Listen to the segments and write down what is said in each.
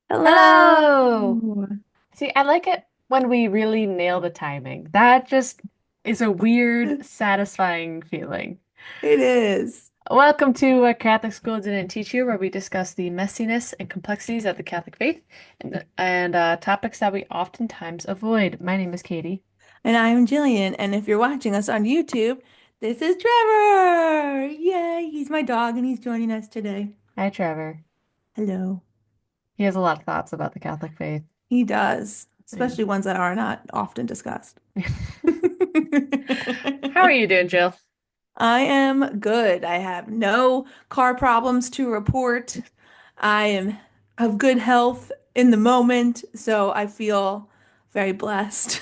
Hello. Hello. See, I like it when we really nail the timing. That just is a weird, satisfying feeling. It is. Welcome to Catholic School Didn't Teach You, where we discuss the messiness and complexities of the Catholic faith and topics that we oftentimes avoid. My name is Katie. And I'm Jillian. And if you're watching us on YouTube, this is Trevor. Yay. He's my dog and he's joining us today. Hi, Trevor. Hello. He has a lot of thoughts about the Catholic faith. He does, Yeah. especially ones that are not often discussed. How are you doing, Jill? I am good. I have no car problems to report. I am of good health in the moment, so I feel very blessed,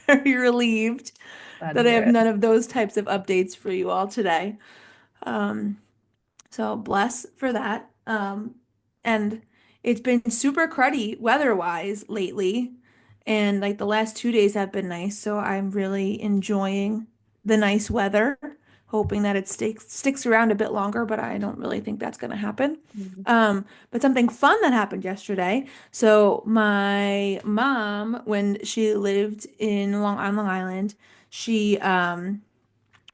very relieved Glad to that I hear have it. none of those types of updates for you all today. Um, so bless for that. And it's been super cruddy weather-wise lately, and like the last 2 days have been nice, so I'm really enjoying the nice weather, hoping that it sticks around a bit longer, but I don't really think that's going to happen. Mhm. But something fun that happened yesterday. So my mom, when she lived on Long Island, she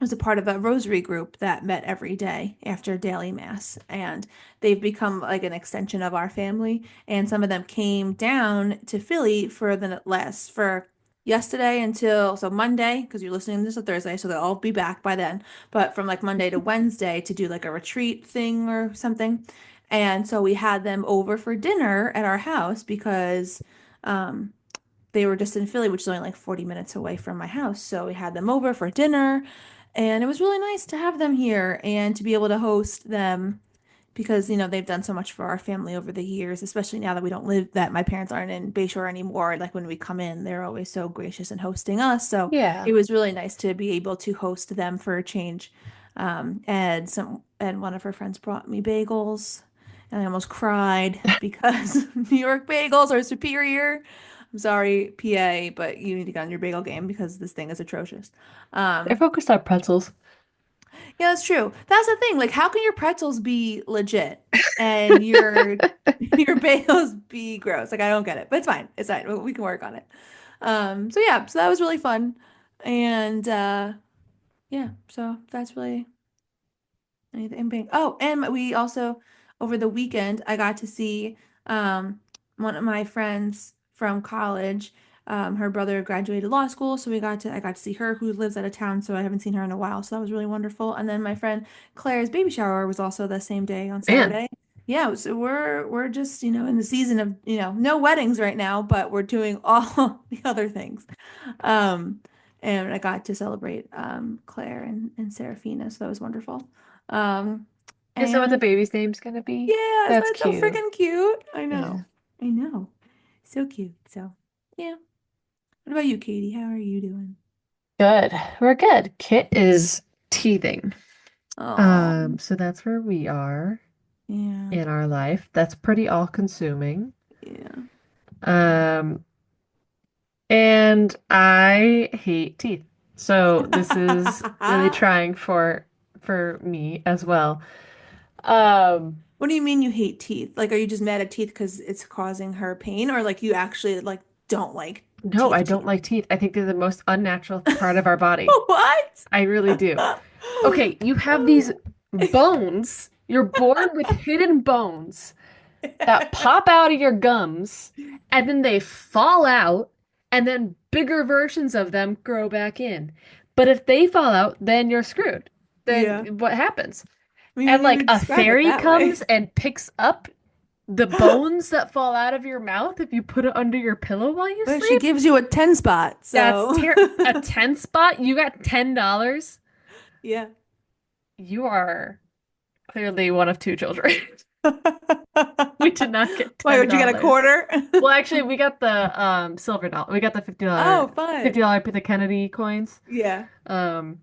was a part of a rosary group that met every day after daily mass, and they've become like an extension of our family, and some of them came down to Philly for the last for yesterday until so Monday, because you're listening to this on Thursday, so they'll all be back by then, but from like Monday to Wednesday to do like a retreat thing or something. And so we had them over for dinner at our house because um they were just in Philly, which is only like 40 minutes away from my house. So we had them over for dinner, and it was really nice to have them here and to be able to host them because, they've done so much for our family over the years, especially now that we don't live, that my parents aren't in Bayshore anymore. Like when we come in, they're always so gracious in hosting us. So it Yeah. was really nice to be able to host them for a change. And one of her friends brought me bagels, and I almost cried because New York bagels are superior. I'm sorry, PA, but you need to get on your bagel game because this thing is atrocious. They're Um, focused on pretzels. yeah, that's true. That's the thing. Like, how can your pretzels be legit and your your bagels be gross? Like, I don't get it, but it's fine. It's fine. We can work on it. So yeah, so that was really fun, and yeah, so that's really anything big. Oh, and we also over the weekend I got to see one of my friends from college. Her brother graduated law school, so I got to see her who lives out of town, so I haven't seen her in a while. So that was really wonderful. And then my friend Claire's baby shower was also the same day on Man, Saturday. Yeah, so we're just, in the season of, no weddings right now, but we're doing all the other things. Um, and I got to celebrate Claire and Serafina, so that was wonderful. Um, is that what the and baby's name's gonna be? yeah, isn't That's that so cute. freaking cute? I know. Yeah. I know. So cute. So, yeah. What about you, Katie? How are you doing? Good. We're good. Kit is teething. Oh, So that's where we are yeah. in our life. That's pretty all-consuming. Yeah. Um, and I hate teeth. So this is really trying for me as well. Um, What do you mean you hate teeth? Like, are you just mad at teeth because it's causing her pain, or like you actually like don't like no, I teeth don't teeth? like teeth. I think they're the most unnatural part of our body. What? I really do. Okay, you have these bones. You're born with hidden bones that pop out of your gums, and then they fall out, and then bigger versions of them grow back in. But if they fall out, then you're screwed. Then Yeah. what happens? I mean, And when like you a describe it fairy that way. comes and picks up the bones that fall out of your mouth if you put it under your pillow while you But she sleep. gives you a 10 spot, That's so a 10 spot. You got $10. yeah. You are clearly one of two children. We did not get Why, would you get a $10. quarter? Well, actually, we got the silver dollar. We got the Oh, $50 fun. $50 Kennedy coins. Yeah. Um,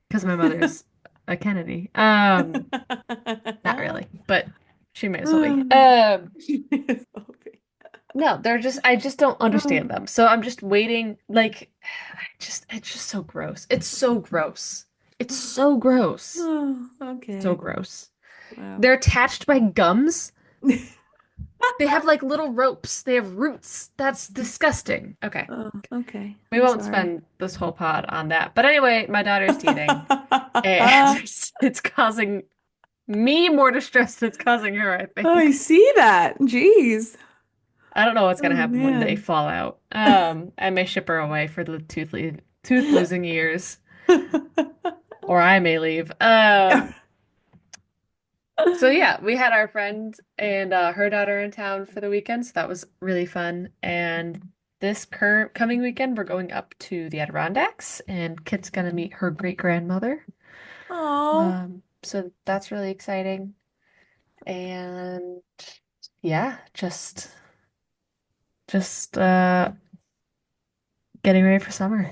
because my mother's a Kennedy. Not really, but she may as well be. No, they're just I just don't understand them. So I'm just waiting, like it's just so gross. It's so gross. It's so gross. Oh, So okay. gross. Wow. They're attached by gums. They have like little ropes. They have roots. That's disgusting. Okay. Oh, okay. We I'm won't sorry. spend this whole pod on that. But anyway, my daughter's teething and it's causing me more distress than it's causing her, I Oh, I think. see that. Jeez. I don't know what's gonna Oh happen when they man. fall out. I may ship her away for the tooth losing years, or I may leave. So yeah, we had our friend and her daughter in town for the weekend, so that was really fun. And this current coming weekend, we're going up to the Adirondacks, and Kit's gonna meet her great grandmother. Oh, So that's really exciting. And yeah, just getting ready for summer.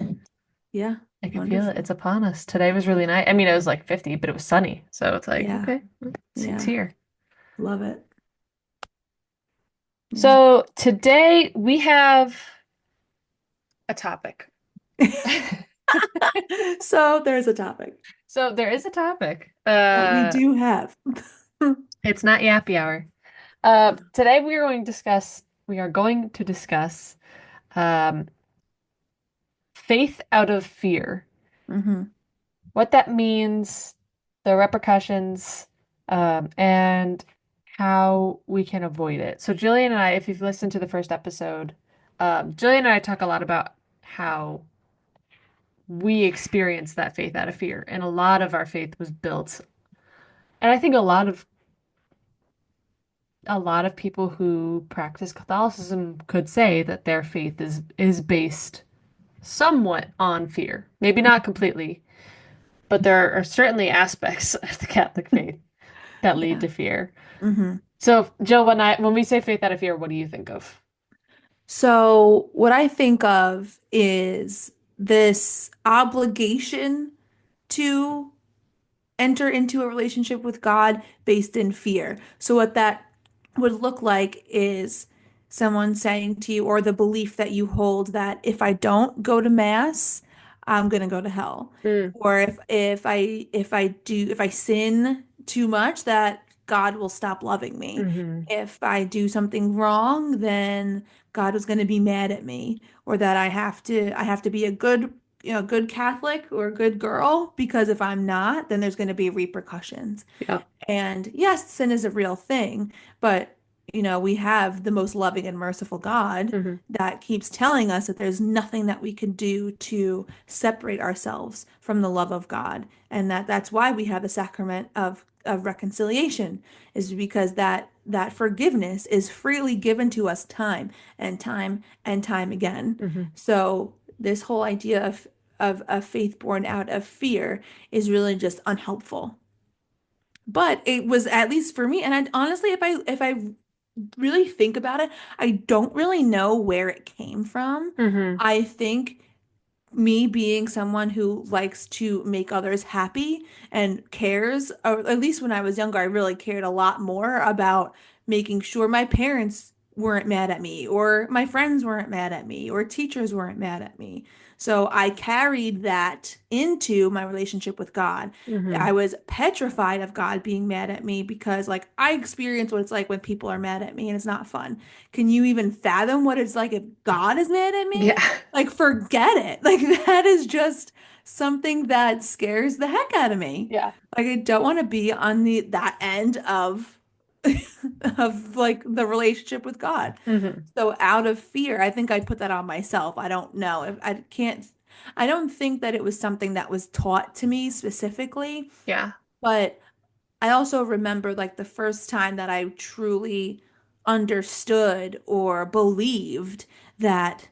yeah. I can feel it. Wonderful. It's upon us. Today was really nice. I mean, it was like 50, but it was sunny. So it's like, Yeah. okay, it's Yeah. here. Love it. Yeah. So today we have a topic. So there's a topic So there is a topic. that we do have. It's not yappy hour. Today we are going to discuss um, faith out of fear. Hmm. What that means, the repercussions, and how we can avoid it. So Jillian and I, if you've listened to the first episode, Jillian and I talk a lot about how we experience that faith out of fear, and a lot of our faith was built. And I think a lot of people who practice Catholicism could say that their faith is based somewhat on fear. Maybe not completely, but there are certainly aspects of the Catholic faith that lead Yeah. to fear. Hmm. So, Jill, when we say faith out of fear, what do you think of? So what I think of is this obligation to enter into a relationship with God based in fear. So, what that would look like is someone saying to you, or the belief that you hold that if I don't go to mass, I'm gonna go to hell. Mm, Or if I sin too much, that God will stop loving me. hmm. If I do something wrong, then God was going to be mad at me, or that I have to be a good good Catholic or a good girl, because if I'm not, then there's going to be repercussions. Yeah. And yes, sin is a real thing, but we have the most loving and merciful God Hmm. that keeps telling us that there's nothing that we can do to separate ourselves from the love of God, and that's why we have the sacrament of reconciliation, is because that forgiveness is freely given to us time and time and time again. Hmm. So this whole idea of a faith born out of fear is really just unhelpful. But it was, at least for me, and honestly, if I really think about it, I don't really know where it came from. Hmm. I think me being someone who likes to make others happy and cares, or at least when I was younger, I really cared a lot more about making sure my parents weren't mad at me, or my friends weren't mad at me, or teachers weren't mad at me. So I carried that into my relationship with God. I Hmm. was petrified of God being mad at me, because like I experience what it's like when people are mad at me, and it's not fun. Can you even fathom what it's like if God is mad at me? Yeah. Like, forget it. Like, that is just something that scares the heck out of me. Yeah. Like, I don't want to be on the that end of of like the relationship with God. Hmm. So out of fear, I think I put that on myself. I don't know. If I can't I don't think that it was something that was taught to me specifically, Yeah. but I also remember like the first time that I truly understood or believed that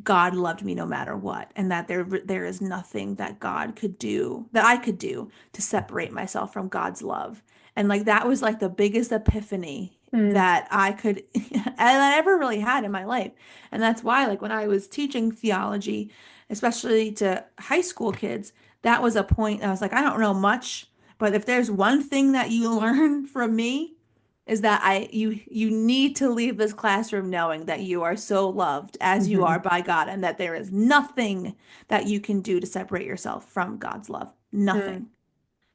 God loved me no matter what, and that there is nothing that God could do, that I could do, to separate myself from God's love. And like that was like the biggest epiphany Mm. that I could and I ever really had in my life. And that's why like when I was teaching theology, especially to high school kids, that was a point I was like, I don't know much, but if there's one thing that you learn from me, is that you need to leave this classroom knowing that you are so loved as you are Hmm. by God, and that there is nothing that you can do to separate yourself from God's love. Mm. Nothing.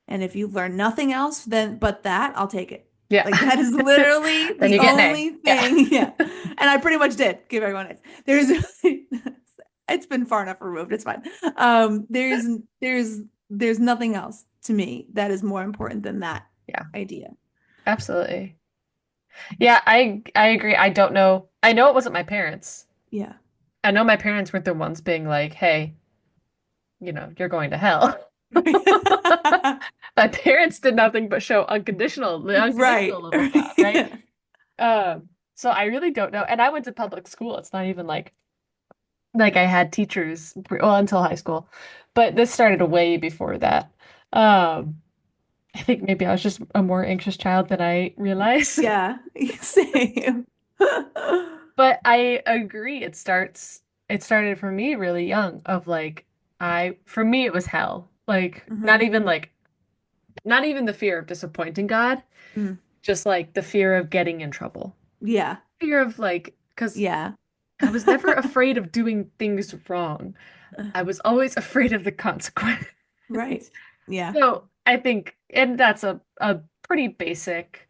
And if you learn nothing else then but that, I'll take it. Yeah. Like that is literally Then the you get an A. only Yeah. thing. Yeah. And I pretty much did give everyone A's. It's been far enough removed. It's fine. There's there's nothing else to me that is more important than that Yeah. idea. Absolutely. Yeah, I agree. I don't know. I know it wasn't my parents. Yeah. I know my parents weren't the ones being like, "Hey, you're going to hell." My parents did nothing but show the unconditional Right. love of God, right? So I really don't know. And I went to public school. It's not even like I had teachers, well, until high school, but this started way before that. Um, I think maybe I was just a more anxious child than I realized. Yeah. Same. But I agree. It started for me really young of for me it was hell. Like Hmm. not even the fear of disappointing God, Mm. just like the fear of getting in trouble. Yeah. Fear of because Yeah. I was never afraid of doing things wrong. I was always afraid of the consequence. Right. Yeah. So I think, and that's a pretty basic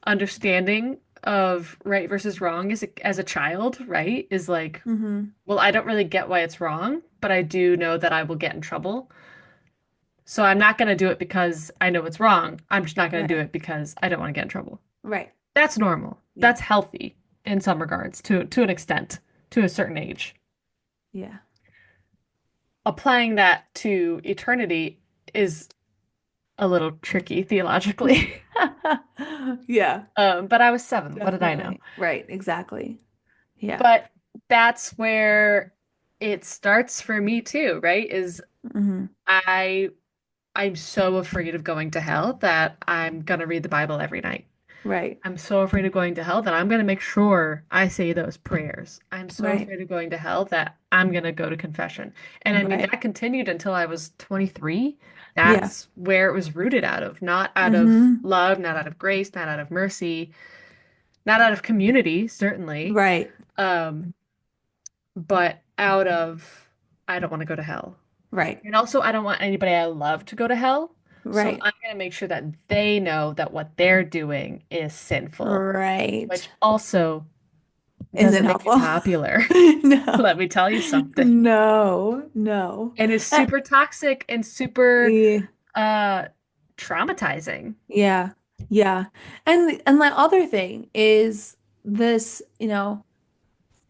understanding of right versus wrong as a child, right? Is like, Hmm. well, I don't really get why it's wrong, but I do know that I will get in trouble. So I'm not going to do it because I know it's wrong. I'm just not going to do Right. it because I don't want to get in trouble. Right. That's normal. Yeah. That's healthy in some regards to an extent, to a certain age. Yeah. Applying that to eternity is a little tricky theologically. Yeah. But I was 7. What did I know? Definitely. Right. Exactly. Yeah. But that's where it starts for me too, right? Is Hmm. I I'm so afraid of going to hell that I'm gonna read the Bible every night. Right. I'm so afraid of going to hell that I'm gonna make sure I say those prayers. I'm so Right. afraid of going to hell that I'm gonna go to confession. And I mean Right. that continued until I was 23. Yeah. That's where it was rooted out of, not out of Hmm. love, not out of grace, not out of mercy, not out of community, certainly. Right. Um, but out of I don't want to go to hell. Right. And also, I don't want anybody I love to go to hell. So Right. I'm going to make sure that they know that what they're doing is sinful, Right. which also Isn't doesn't make you helpful. popular. No. Let me tell you something. No. No. And is Uh, super toxic and super yeah. uh traumatizing. Yeah. Yeah. And my other thing is this,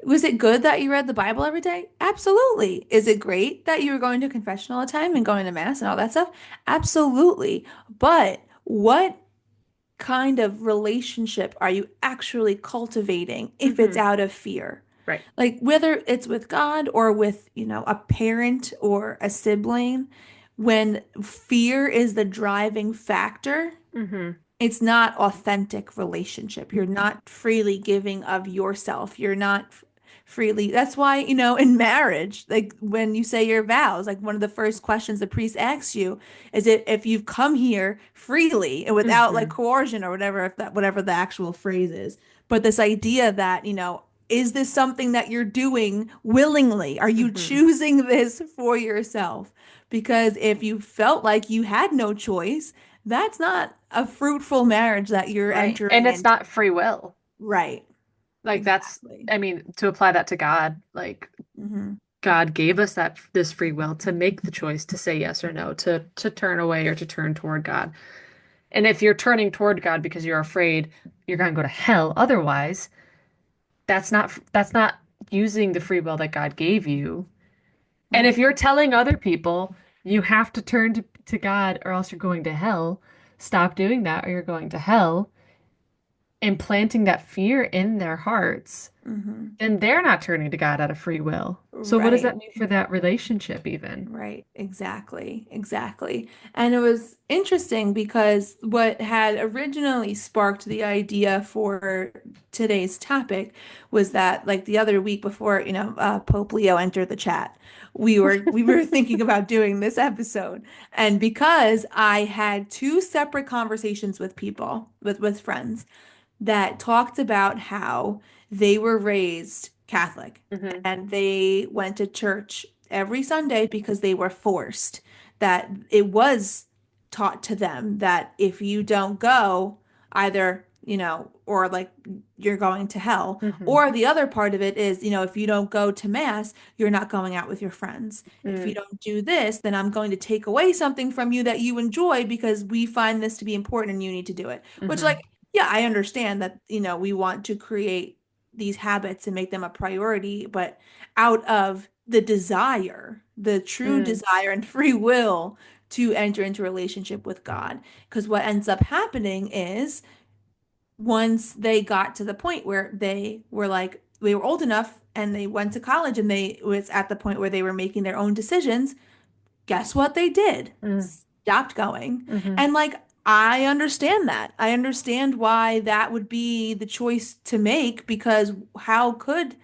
was it good that you read the Bible every day? Absolutely. Is it great that you were going to confession all the time and going to mass and all that stuff? Absolutely. But what kind of relationship are you actually cultivating if it's Hmm. out of fear? Right. Like whether it's with God or with, a parent or a sibling, when fear is the driving factor, Hmm. it's not authentic relationship. You're not freely giving of yourself. You're not freely. That's why, in marriage, like when you say your vows, like one of the first questions the priest asks you is it if you've come here freely and without like Hmm. coercion or whatever, if that whatever the actual phrase is. But this idea that, is this something that you're doing willingly? Are you Hmm. choosing this for yourself? Because if you felt like you had no choice, that's not a fruitful marriage that you're Right. And entering it's into. not free will. Right. Like Exactly. I mean, to apply that to God, like Hmm. God gave us this free will to make the choice to say yes or no, to turn away or to turn toward God. And if you're turning toward God because you're afraid you're going to go to hell otherwise, that's not using the free will that God gave you. And if Right. you're telling other people you have to turn to God or else you're going to hell, stop doing that or you're going to hell, implanting that fear in their hearts, Hmm. then they're not turning to God out of free will. So what does Right. that mean for that relationship even? Right, exactly, exactly. And it was interesting because what had originally sparked the idea for today's topic was that like the other week before, Pope Leo entered the chat, we were thinking about doing this episode. And because I had two separate conversations with people, with friends, that talked about how they were raised Catholic Hmm. and they went to church every Sunday because they were forced, that it was taught to them that if you don't go, either, or like you're going to hell. Hmm. Or the other part of it is, if you don't go to mass, you're not going out with your friends. If you Mm, don't do this, then I'm going to take away something from you that you enjoy because we find this to be important and you need to do it. Which, hmm. like, yeah, I understand that, we want to create these habits and make them a priority, but out of the desire, the true Mm, desire and free will to enter into a relationship with God. Because what ends up happening is once they got to the point where they were like, they were old enough and they went to college and they was at the point where they were making their own decisions, guess what they did? mm, Stopped going. hmm. And like, I understand that. I understand why that would be the choice to make because how could,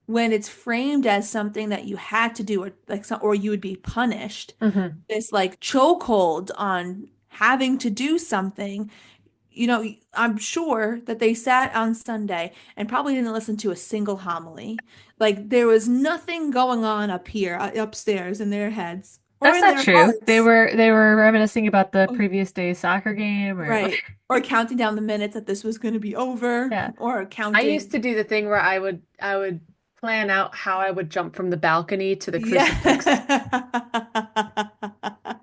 when it's framed as something that you had to do or like or you would be punished, Hmm. this like chokehold on having to do something, I'm sure that they sat on Sunday and probably didn't listen to a single homily. Like there was nothing going on up here, upstairs in their heads or That's in not their true. hearts. They were reminiscing about the previous day's soccer game or Right. Or counting down the minutes that this was going to be over, yeah. or I used counting. to do the thing where I would plan out how I would jump from the balcony to the Yeah. crucifix.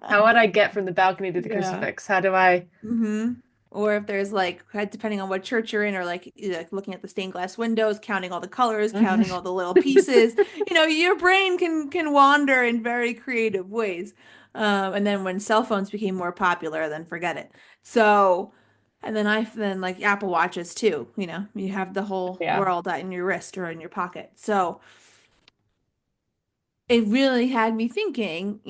How would I get from the balcony to the Yeah. crucifix? How do I? hmm Or if there's like, depending on what church you're in, or like, like looking at the stained glass windows, counting all the colors, counting all the little pieces, your brain can wander in very creative ways. And then when cell phones became more popular, then forget it. So, and then like Apple Watches too, you have the whole Yeah. world in your wrist or in your pocket. So it really had me thinking,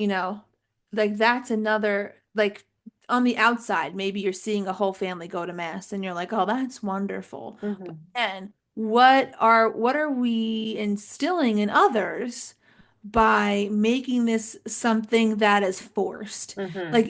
like that's another, like on the outside, maybe you're seeing a whole family go to mass and you're like, oh, that's wonderful. But Hmm. then what are we instilling in others by making this something that is forced? Hmm. Like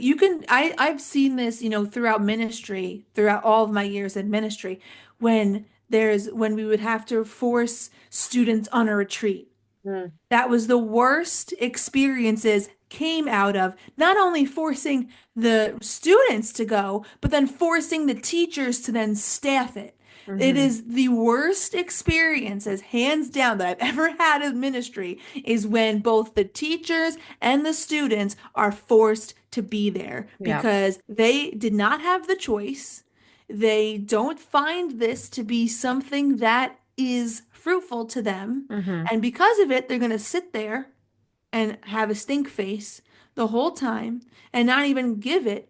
I've seen this, throughout ministry, throughout all of my years in ministry, when we would have to force students on a retreat Mm, that was the worst experiences came out of not only forcing the students to go, but then forcing the teachers to then staff it. It hmm. is the worst experiences, hands down, that I've ever had in ministry, is when both the teachers and the students are forced to be there Yeah. because they did not have the choice. They don't find this to be something that is fruitful to them. Hmm. And because of it, they're going to sit there and have a stink face the whole time and not even give it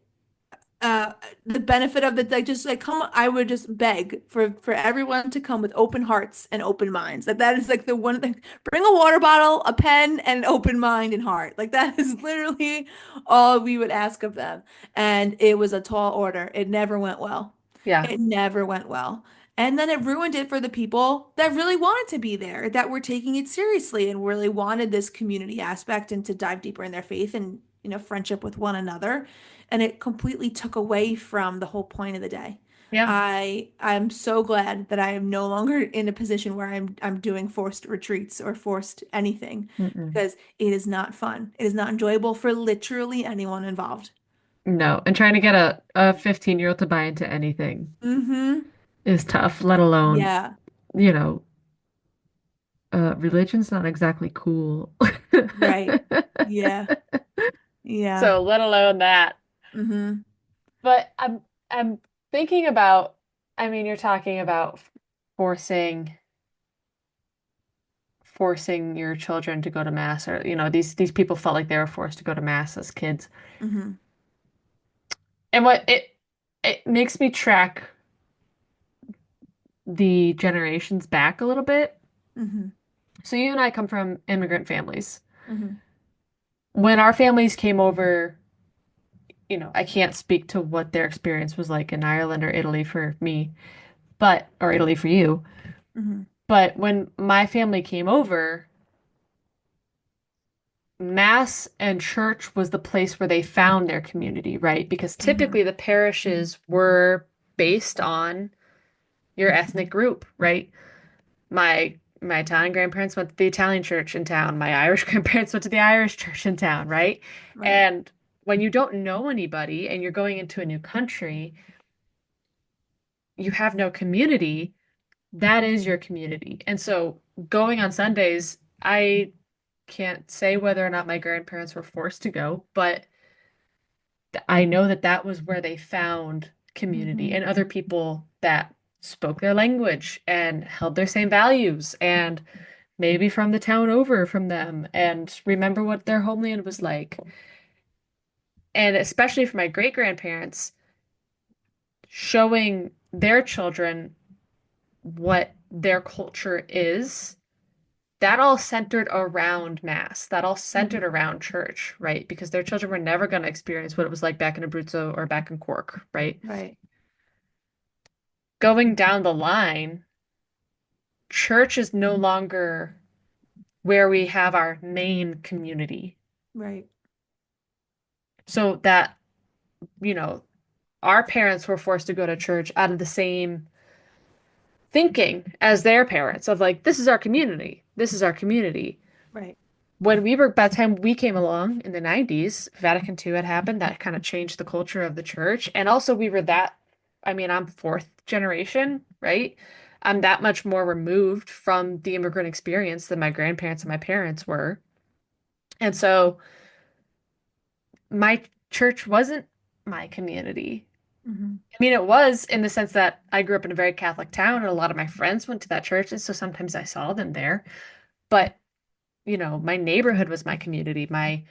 uh the benefit of the like just like come I would just beg for everyone to come with open hearts and open minds. That is like the one thing. Bring a water bottle, a pen, and an open mind and heart. Like that is literally all we would ask of them. And it was a tall order. It never went well. Yeah. It never went well. And then it ruined it for the people that really wanted to be there, that were taking it seriously and really wanted this community aspect and to dive deeper in their faith and, friendship with one another. And it completely took away from the whole point of the day. Yeah. I'm so glad that I am no longer in a position where I'm doing forced retreats or forced anything Mm-mm. because it is not fun. It is not enjoyable for literally anyone involved. No. And trying to get a 15-year-old to buy into anything Mm-hmm. is tough, let alone, Yeah. you know, religion's not exactly cool. Right. Yeah. Yeah. So let alone that. Mm-hmm. But I'm thinking about, I mean, you're talking about forcing forcing your children to go to mass or these people felt like they were forced to go to mass as kids. Mm-hmm. And what it makes me track the generations back a little bit. Mm-hmm. So you and I come from immigrant families. Mm-hmm. When our families came over, I can't speak to what their experience was like in Ireland or Italy for me, but or Italy for you. Mm-hmm. But when my family came over, mass and church was the place where they found their community, right? Because Mm-hmm. typically the parishes were based on your ethnic group, right? My Italian grandparents went to the Italian church in town. My Irish grandparents went to the Irish church in town, right? Right. And when you don't know anybody and you're going into a new country, you have no community, that is your community. And so going on Sundays, I can't say whether or not my grandparents were forced to go, but I know that that was where they found community Hmm. and other people that spoke their language and held their same values and maybe from the town over from them and remember what their homeland was like. And especially for my great grandparents, showing their children what their culture is, that all centered around Mass, that all centered Hmm. around church, right? Because their children were never going to experience what it was like back in Abruzzo or back in Cork, right? Right. Going down the line, church is no longer where we have our main community. Right. So that, you know, our parents were forced to go to church out of the same thinking as their parents of like, this is our community. This is our community. Right. When we were, by the time we came along in the 90s, Vatican II had happened. That kind of changed the culture of the church. And also, we were that, I mean, I'm fourth generation, right? I'm that much more removed from the immigrant experience than my grandparents and my parents were. And so, my church wasn't my community. Hmm. I mean, it was in the sense that I grew up in a very Catholic town, and a lot of my friends went to that church. And so sometimes I saw them there. But, my neighborhood was my community. My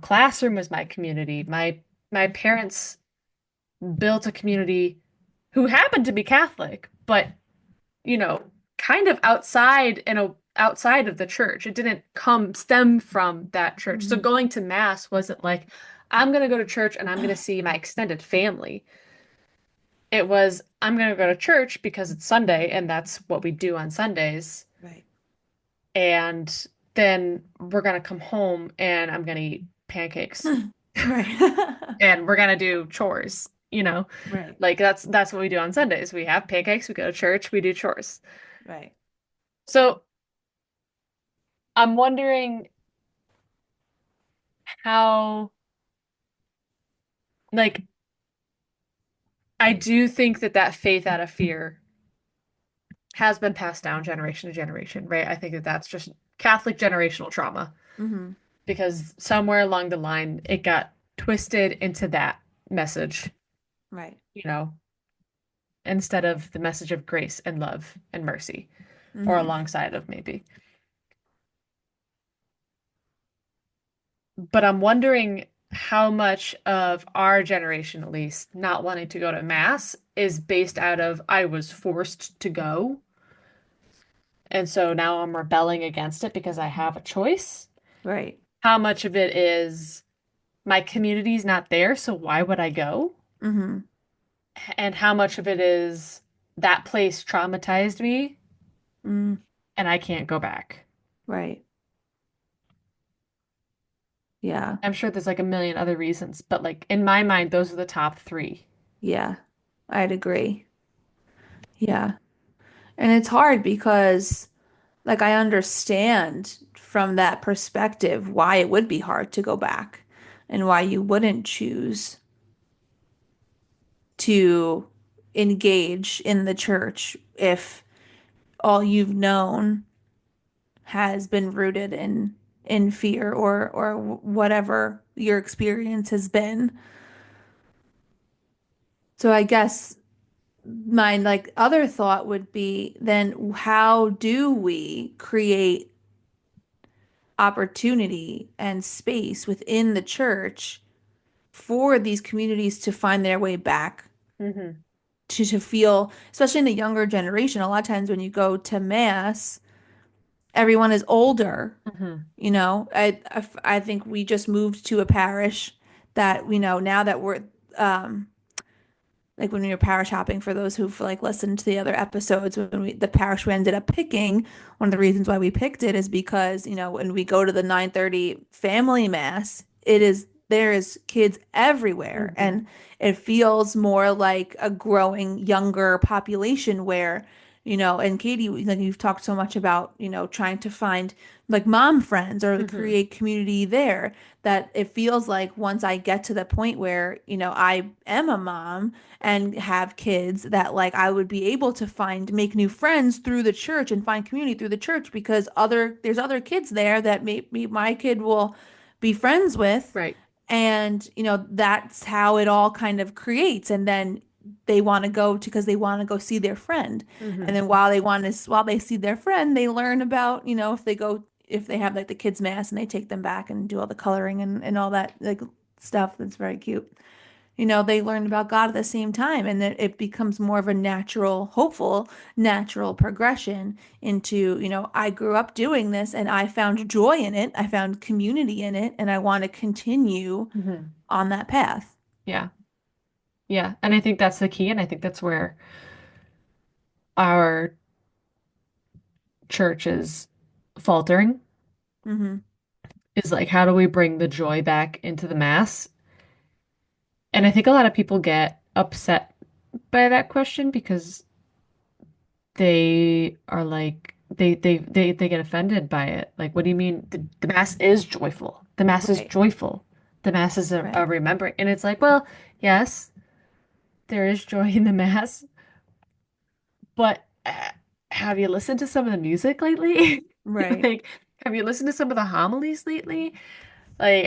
classroom was my community. My parents built a community who happened to be Catholic, but you know, kind of outside of the church. It didn't come stem from that church. So Hmm. going to mass wasn't like I'm gonna go to church and I'm gonna see my extended family. It was I'm gonna go to church because it's Sunday and that's what we do on Sundays. Right. And then we're gonna come home and I'm gonna eat pancakes Right. and we're gonna do chores, you know? Right. Like that's what we do on Sundays. We have pancakes, we go to church, we do chores. Right. So I'm wondering how, like, I do think that that faith out of fear has been passed down generation to generation, right? I think that that's just Catholic generational trauma Hmm. because somewhere along the line it got twisted into that message, Right. you know, instead of the message of grace and love and mercy, or Hmm. alongside of maybe. But I'm wondering how much of our generation, at least, not wanting to go to mass is based out of I was forced to go. And so now I'm rebelling against it because I have a choice. Right. How much of it is my community's not there, so why would I go? Hmm. And how much of it is that place traumatized me Mm. and I can't go back? Right. Yeah. I'm sure there's like a million other reasons, but like in my mind, those are the top three. Yeah. I'd agree. Yeah. And it's hard because, like, I understand from that perspective why it would be hard to go back and why you wouldn't choose to engage in the church if all you've known has been rooted in fear or whatever your experience has been. So I guess my like other thought would be then how do we create opportunity and space within the church for these communities to find their way back Hmm. to feel, especially in the younger generation, a lot of times when you go to mass, everyone is older. Hmm. You know, I think we just moved to a parish that, now that we're like when we were parish hopping, for those who've like listened to the other episodes, when the parish we ended up picking, one of the reasons why we picked it is because, when we go to the 9:30 family mass, there is kids everywhere, Hmm. and it feels more like a growing younger population where And Katie, like you've talked so much about, trying to find like mom friends or Hmm. create community there, that it feels like once I get to the point where, I am a mom and have kids, that like I would be able to make new friends through the church and find community through the church, because there's other kids there that maybe my kid will be friends with. Right. And, that's how it all kind of creates. And then they want to go to, because they want to go see their friend. And Hmm. then while they see their friend, they learn about, if they have like the kids' mass and they take them back and do all the coloring and all that like stuff that's very cute. They learn about God at the same time, and then it becomes more of a natural, hopeful, natural progression into, I grew up doing this and I found joy in it. I found community in it, and I want to continue Hmm. on that path. Yeah. Yeah. And I think that's the key. And I think that's where our church is faltering, Hmm. is like, how do we bring the joy back into the mass? And I think a lot of people get upset by that question because they are like, they get offended by it. Like, what do you mean? The mass is joyful. The mass is Right, joyful. The mass is a right, remembering. And it's like, well, yes, there is joy in the mass, but have you listened to some of the music lately? right, Like, have you listened to some of the homilies lately? Like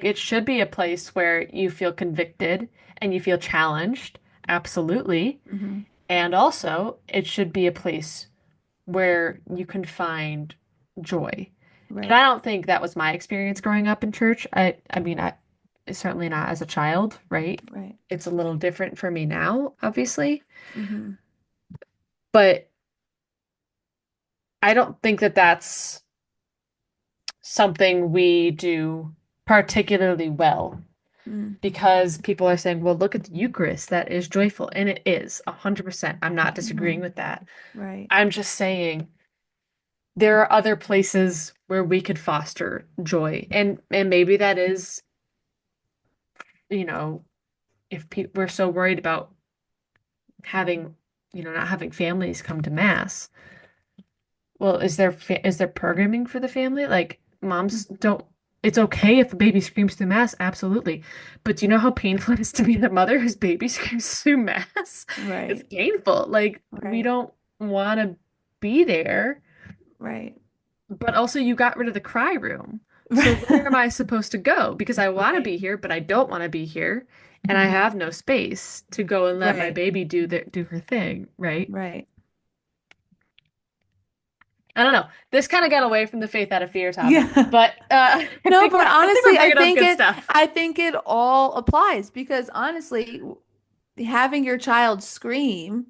it should be a place where you feel convicted and you feel challenged, absolutely. hmm, And also, it should be a place where you can find joy. And I right, don't think that was my experience growing up in church. I mean, I certainly not as a child, right? right, It's a little different for me now, obviously. hmm, But I don't think that that's something we do particularly well mm, because people are saying, well, look at the Eucharist, that is joyful. And it is 100%. I'm not hmm, disagreeing with that. right, I'm just saying there are other places where we could foster joy. And maybe that is, you know, if pe we're so worried about having, not having families come to mass. Well, is there programming for the family? Like moms don't it's okay if a baby screams through mass, absolutely. But do you know how painful it is to be the mother whose baby screams through mass? It's right, painful. Like we right, don't want to be there, right, but also you got rid of the cry room. So where am right, I supposed to go? Because I want to right, be here, but I don't want to be here, and I hmm, have no space to go and let my right, baby do her thing, right? right. I don't know. This kind of got away from the faith out of fear topic, Yeah. but No, but I think we're honestly, bringing up good stuff. I think it all applies, because honestly, having your child scream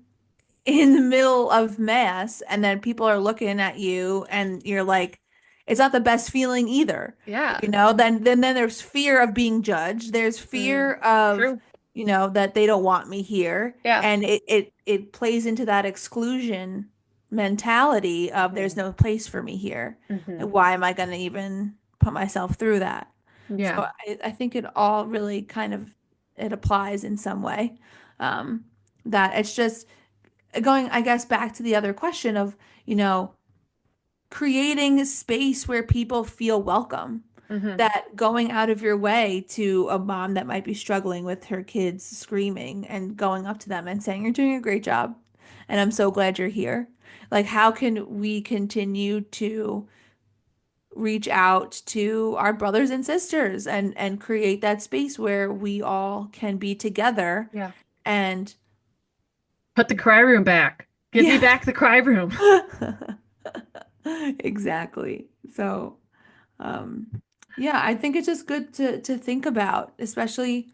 in the middle of mass and then people are looking at you and you're like, it's not the best feeling either. Yeah. Then there's fear of being judged. There's Mm, fear of, true. that they don't want me here. Yeah. And it plays into that exclusion mentality of there's Hmm. no place for me here. Hmm. Why am I going to even put myself through that? So Yeah. I think it all really kind of it applies in some way. Um, that it's just going, I guess, back to the other question of, you know, creating a space where people feel welcome. Hmm. That going out of your way to a mom that might be struggling with her kids screaming and going up to them and saying, "You're doing a great job, and I'm so glad you're here." Like, how can we continue to reach out to our brothers and sisters and create that space where we all can be together Yeah. and Put the cry room back. Give me yeah. back the cry room. Exactly. So, um, yeah, I think it's just good to think about, especially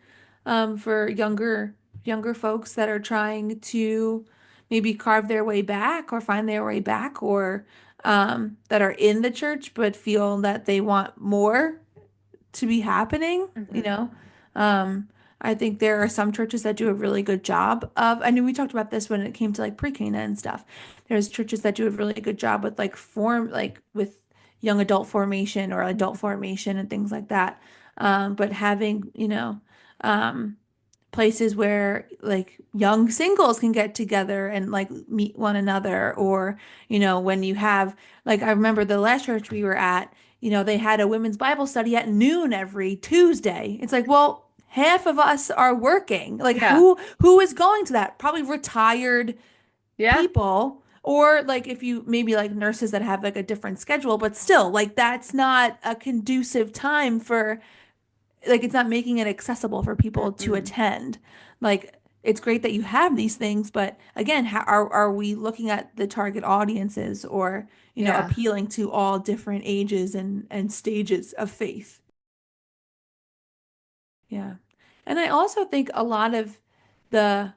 for younger folks that are trying to maybe carve their way back or find their way back, or that are in the church but feel that they want more to be happening, you Hmm. know. Um, I think there are some churches that do a really good job of, I know we talked about this when it came to like pre-Cana and stuff. There's churches that do a really good job with like with young adult formation or adult formation and things like that. But having, um, places where like young singles can get together and like meet one another. Or, when you have, like, I remember the last church we were at, they had a women's Bible study at noon every Tuesday. It's like, well, half of us are working. Like, Yeah. who is going to that? Probably retired Yeah. people, or like if you maybe like nurses that have like a different schedule, but still, like, that's not a conducive time for, like, it's not making it accessible for people to Mm-mm. attend. Like, it's great that you have these things, but again, how are we looking at the target audiences, or, Yeah. appealing to all different ages and stages of faith? Yeah. And I also think a lot of the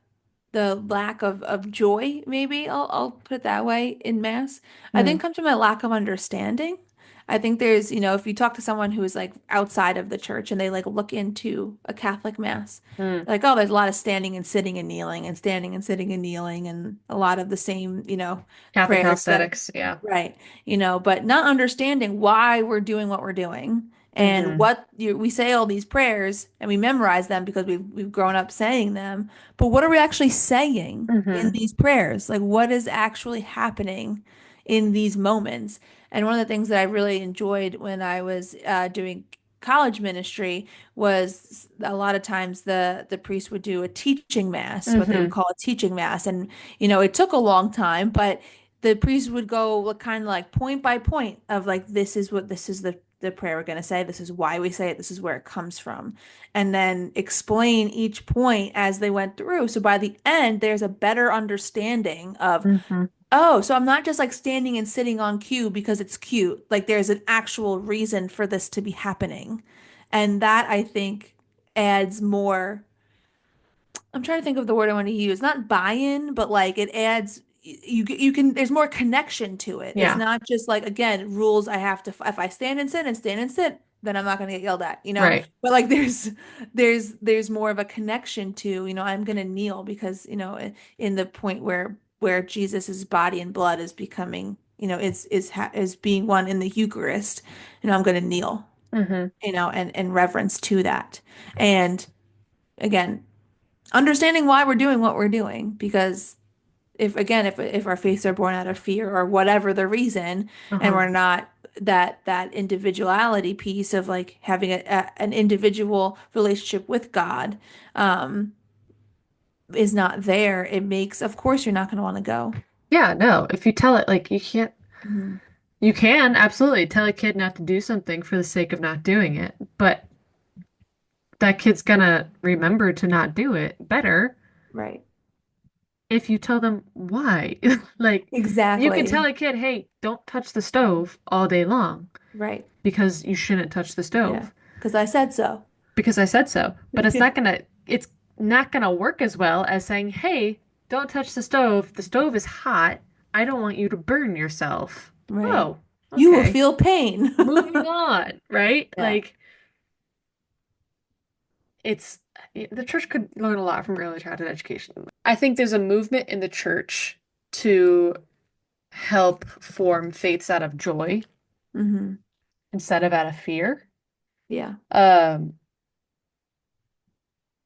lack of joy, maybe I'll put it that way, in mass, I think Mm. comes from a lack of understanding. I think there's, if you talk to someone who is like outside of the church and they like look into a Catholic mass, Mm. like, oh, there's a lot of standing and sitting and kneeling and standing and sitting and kneeling and a lot of the same, Catholic prayers that, calisthenics. Yeah. right, but not understanding why we're doing what we're doing. And Hmm. we say all these prayers and we memorize them because we've grown up saying them, but what are we actually saying in Hmm. these prayers? Like, what is actually happening in these moments? And one of the things that I really enjoyed when I was doing college ministry was a lot of times the priest would do a teaching mass, what they would Hmm. call a teaching mass. And, it took a long time, but the priest would go kind of like point by point of like, this is the prayer we're going to say. This is why we say it. This is where it comes from. And then explain each point as they went through. So by the end, there's a better understanding of, Hmm. oh, so I'm not just like standing and sitting on cue because it's cute. Like, there's an actual reason for this to be happening. And that, I think, adds more. I'm trying to think of the word I want to use. Not buy-in, but like it adds, you can, there's more connection to it. It's Yeah. not just like, again, rules I have to, if I stand and sit, then I'm not going to get yelled at. Right. But like there's more of a connection to, I'm going to kneel because, in the point where Jesus's body and blood is becoming, is being one in the Eucharist, I'm going to kneel, Hmm. and reverence to that. And again, understanding why we're doing what we're doing, because if our faiths are born out of fear or whatever the reason, and Uh-huh. we're not, that individuality piece of like having an individual relationship with God, um is not there, it makes, of course, you're not going to want to go. Yeah, no. If you tell it like you can't, Mhm. you can absolutely tell a kid not to do something for the sake of not doing it, but that kid's gonna remember to not do it better Right. if you tell them why. Like, you can tell Exactly. a kid, hey, don't touch the stove all day long Right. because you shouldn't touch the Yeah. stove Because I said so. because I said so. But it's not gonna work as well as saying, hey, don't touch the stove. The stove is hot. I don't want you to burn yourself. Right. Oh, You will okay. feel pain. Moving on, right? Yeah. Like, it's the church could learn a lot from early childhood education. I think there's a movement in the church to help form faiths out of joy Hmm. instead of out of fear. Yeah. Um,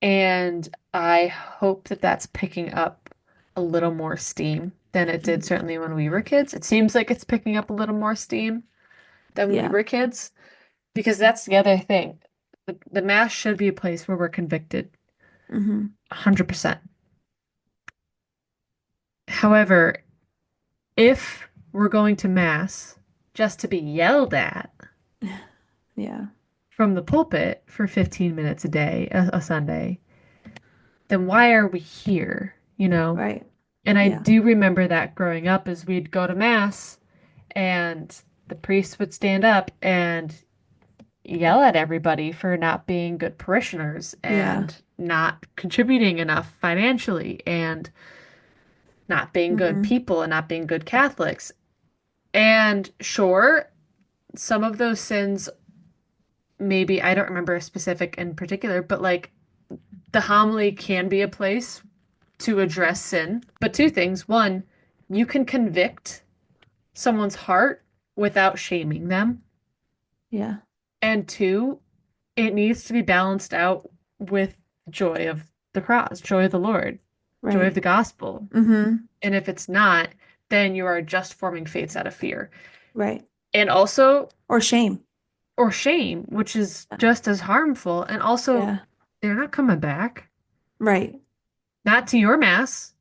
and I hope that that's picking up a little more steam than it did Mhm. certainly when we were kids. It seems like it's picking up a little more steam than we Yeah. were kids because that's the other thing. The mass should be a place where we're convicted Hmm. 100%. However, if we're going to mass just to be yelled at Yeah. from the pulpit for 15 minutes a day, a Sunday, then why are we here? You know? Right. And I Yeah. do remember that growing up as we'd go to mass and the priest would stand up and yell at everybody for not being good parishioners Yeah. and not contributing enough financially and not being good Hmm. people and not being good Catholics. And sure, some of those sins, maybe I don't remember a specific in particular, but like the homily can be a place to address sin. But two things. One, you can convict someone's heart without shaming them. Yeah. And two, it needs to be balanced out with joy of the cross, joy of the Lord, joy of Right. the gospel. Mm-hmm. And if it's not, then you are just forming faiths out of fear. Right. And also, Or shame. or shame, which is just as harmful. And also, Yeah. they're not coming back. Right. Not to your mass.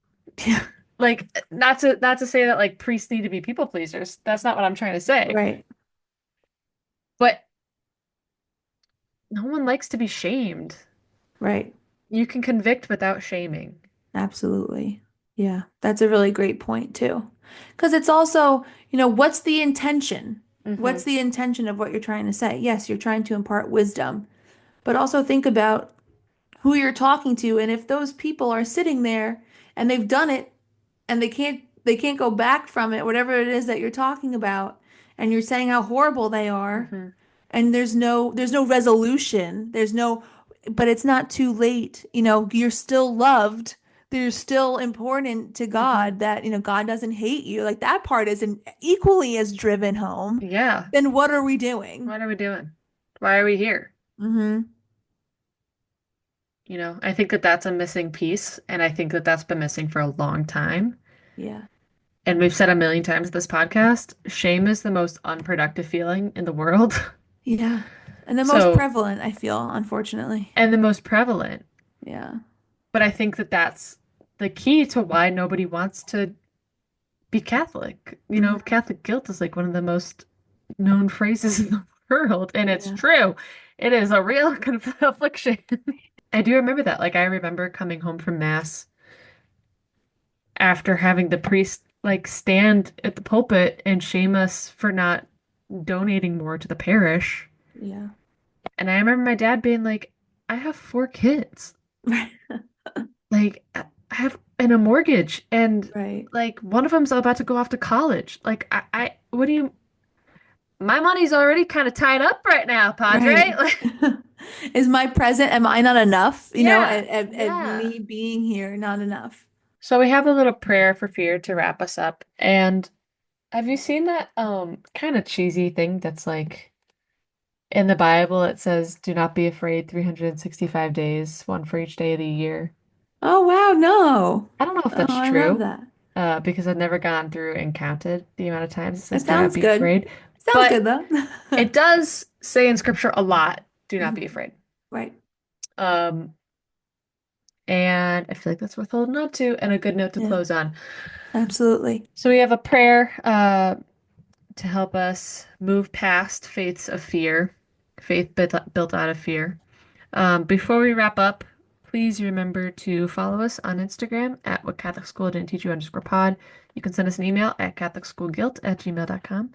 Yeah. Like, not to say that like priests need to be people pleasers. That's not what I'm trying to say. Right. But no one likes to be shamed. Right. You can convict without shaming. Absolutely. Yeah. That's a really great point too. Because it's also, what's the intention? Hmm. What's the intention of what you're trying to say? Yes, you're trying to impart wisdom, but also think about who you're talking to and if those people are sitting there and they've done it and they can't go back from it, whatever it is that you're talking about, and you're saying how horrible they are, Hmm. and there's no resolution. But it's not too late. You're still loved. They're still important to Hmm. God that, God doesn't hate you. Like that part isn't equally as driven home. Yeah. Then what are we doing? What are we doing? Why are we here? Mm-hmm. I think that that's a missing piece, and I think that that's been missing for a long time. Yeah. And we've said a million times this podcast, shame is the most unproductive feeling in the world. Yeah. And the most So, prevalent, I feel, unfortunately. and the most prevalent. Yeah. But I think that that's the key to why nobody wants to be Catholic. Hmm. Catholic guilt is like one of the most known phrases in the world, and it's Yeah. true. It is a real affliction. I do remember that. Like, I remember coming home from Mass after having the priest like stand at the pulpit and shame us for not donating more to the parish. Yeah. And I remember my dad being like, I have 4 kids. Like, I have and a mortgage, and Right. like one of them's about to go off to college. Like, what do you, my money's already kind of tied up right now, Padre. Right. Like, Is my present, am I not enough? yeah, At yeah. me being here, not enough. So we have a little prayer for fear to wrap us up. And have you seen that kind of cheesy thing that's like in the Bible it says do not be afraid 365 days, one for each day of the year. Oh, wow. No. I don't know if Oh, that's I love true, that. because I've never gone through and counted the amount of times it It says do not sounds be good. afraid. Sounds But good though. it does say in scripture a lot, do not be Mhm. afraid. Right. Um, and I feel like that's worth holding on to and a good note to Yeah, close on. absolutely. So we have a prayer to help us move past faiths of fear, faith built out of fear. Before we wrap up, please remember to follow us on Instagram at what Catholic School didn't teach you _pod. You can send us an email at catholicschoolguilt@gmail.com.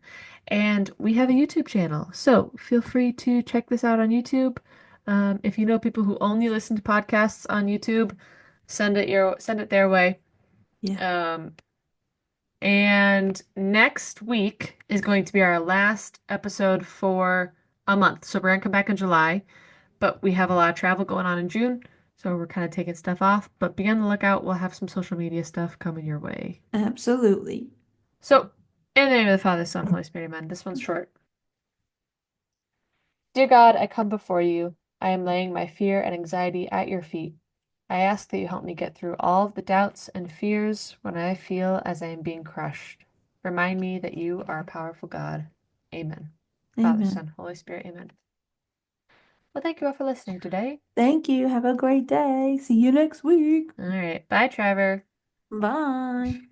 And we have a YouTube channel, so feel free to check this out on YouTube. If you know people who only listen to podcasts on YouTube, send it their way. Yeah, Um, and next week is going to be our last episode for a month. So we're gonna come back in July, but we have a lot of travel going on in June, so we're kind of taking stuff off. But be on the lookout. We'll have some social media stuff coming your way. absolutely. So, in the name of the Father, Son, Holy Spirit, amen. This one's short. Dear God, I come before you. I am laying my fear and anxiety at your feet. I ask that you help me get through all of the doubts and fears when I feel as I am being crushed. Remind me that you are a powerful God. Amen. Father, Amen. Son, Holy Spirit, amen. Well, thank you all for listening today. Thank you. Have a great day. See you next week. All right. Bye, Trevor. Bye.